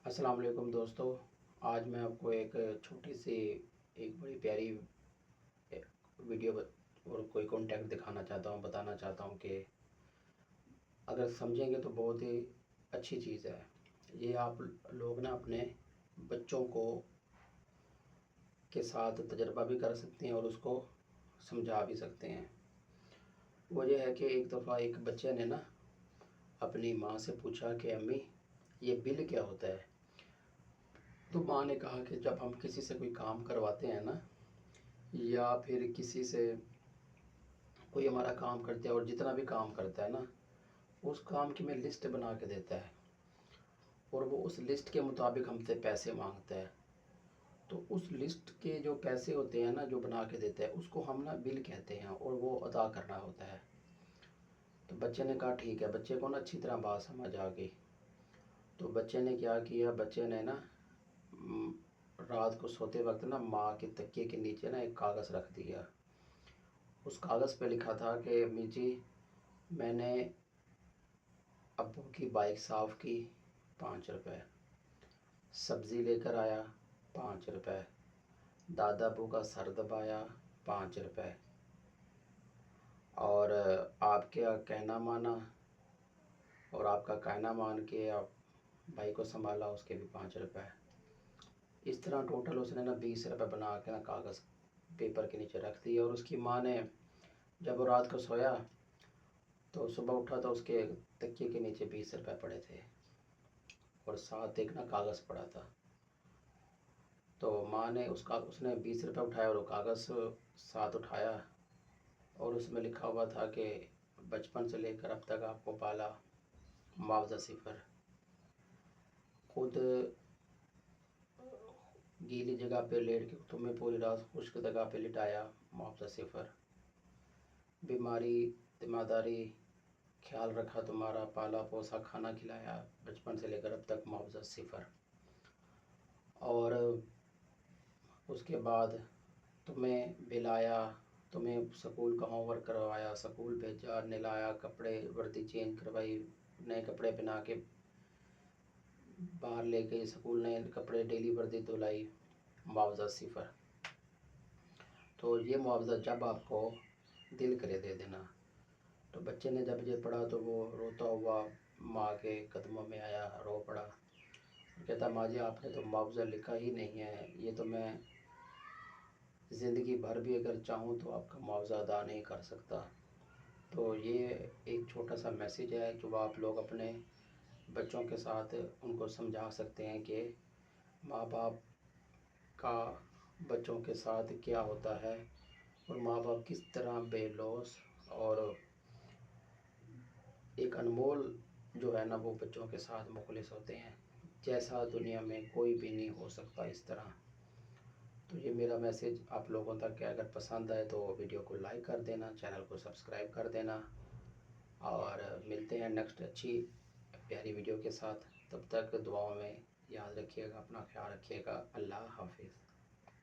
السلام علیکم دوستو، آج میں آپ کو ایک چھوٹی سی ایک بڑی پیاری ویڈیو اور کوئی کانٹیکٹ دکھانا چاہتا ہوں، بتانا چاہتا ہوں کہ اگر سمجھیں گے تو بہت ہی اچھی چیز ہے۔ یہ آپ لوگ نا اپنے بچوں کے ساتھ تجربہ بھی کر سکتے ہیں اور اس کو سمجھا بھی سکتے ہیں۔ وہ یہ ہے کہ ایک دفعہ ایک بچے نے نا اپنی ماں سے پوچھا کہ امی یہ بل کیا ہوتا ہے؟ تو ماں نے کہا کہ جب ہم کسی سے کوئی کام کرواتے ہیں نا، یا پھر کسی سے کوئی ہمارا کام کرتا ہے اور جتنا بھی کام کرتا ہے نا، اس کام کی میں لسٹ بنا کے دیتا ہے اور وہ اس لسٹ کے مطابق ہم سے پیسے مانگتا ہے، تو اس لسٹ کے جو پیسے ہوتے ہیں نا جو بنا کے دیتا ہے اس کو ہم نا بل کہتے ہیں اور وہ ادا کرنا ہوتا ہے۔ تو بچے نے کہا ٹھیک ہے، بچے کو نا اچھی طرح بات سمجھ آ گئی۔ تو بچے نے کیا کیا، بچے نے نا رات کو سوتے وقت نا ماں کے تکیے کے نیچے نا ایک کاغذ رکھ دیا۔ اس کاغذ پہ لکھا تھا کہ امی جی میں نے ابو کی بائک صاف کی 5 روپے، سبزی لے کر آیا 5 روپے، دادا ابو کا سر دبایا 5 روپے، اور آپ کا کہنا مانا اور آپ کا کہنا مان کے آپ بھائی کو سنبھالا، اس کے بھی 5 روپے۔ اس طرح ٹوٹل اس نے نا 20 روپے بنا کے نا کاغذ پیپر کے نیچے رکھ دیا۔ اور اس کی ماں نے جب وہ رات کو سویا تو صبح اٹھا تو اس کے تکیے کے نیچے 20 روپے پڑے تھے اور ساتھ ایک نا کاغذ پڑا تھا۔ تو ماں نے اس نے 20 روپے اٹھایا اور وہ کاغذ ساتھ اٹھایا اور اس میں لکھا ہوا تھا کہ بچپن سے لے کر اب تک آپ کو پالا، معاوضہ 0، خود گیلی جگہ پہ لیٹ کے تمہیں پوری رات خشک جگہ پہ لٹایا، معاوضہ 0، بیماری تیمارداری خیال رکھا تمہارا، پالا پوسا کھانا کھلایا بچپن سے لے کر اب تک، معاوضہ 0۔ اور اس کے بعد تمہیں بلایا، تمہیں سکول کا ہوم ورک کروایا، سکول بھیجا، نلایا، کپڑے وردی چینج کروائی، نئے کپڑے پہنا کے باہر لے گئی سکول، نئے کپڑے ڈیلی وردی دلائی، معاوضہ 0۔ تو یہ معاوضہ جب آپ کو دل کرے دے دینا۔ تو بچے نے جب یہ پڑھا تو وہ روتا ہوا ماں کے قدموں میں آیا، رو پڑا، کہتا ماں جی آپ نے تو معاوضہ لکھا ہی نہیں ہے، یہ تو میں زندگی بھر بھی اگر چاہوں تو آپ کا معاوضہ ادا نہیں کر سکتا۔ تو یہ ایک چھوٹا سا میسیج ہے جو آپ لوگ اپنے بچوں کے ساتھ ان کو سمجھا سکتے ہیں کہ ماں باپ کا بچوں کے ساتھ کیا ہوتا ہے اور ماں باپ کس طرح بے لوث اور ایک انمول جو ہے نا وہ بچوں کے ساتھ مخلص ہوتے ہیں، جیسا دنیا میں کوئی بھی نہیں ہو سکتا اس طرح۔ تو یہ میرا میسیج آپ لوگوں تک ہے، اگر پسند آئے تو ویڈیو کو لائک کر دینا، چینل کو سبسکرائب کر دینا، اور ملتے ہیں نیکسٹ اچھی پیاری ویڈیو کے ساتھ۔ تب تک دعاؤں میں یاد رکھیے گا، اپنا خیال رکھیے گا۔ اللہ حافظ۔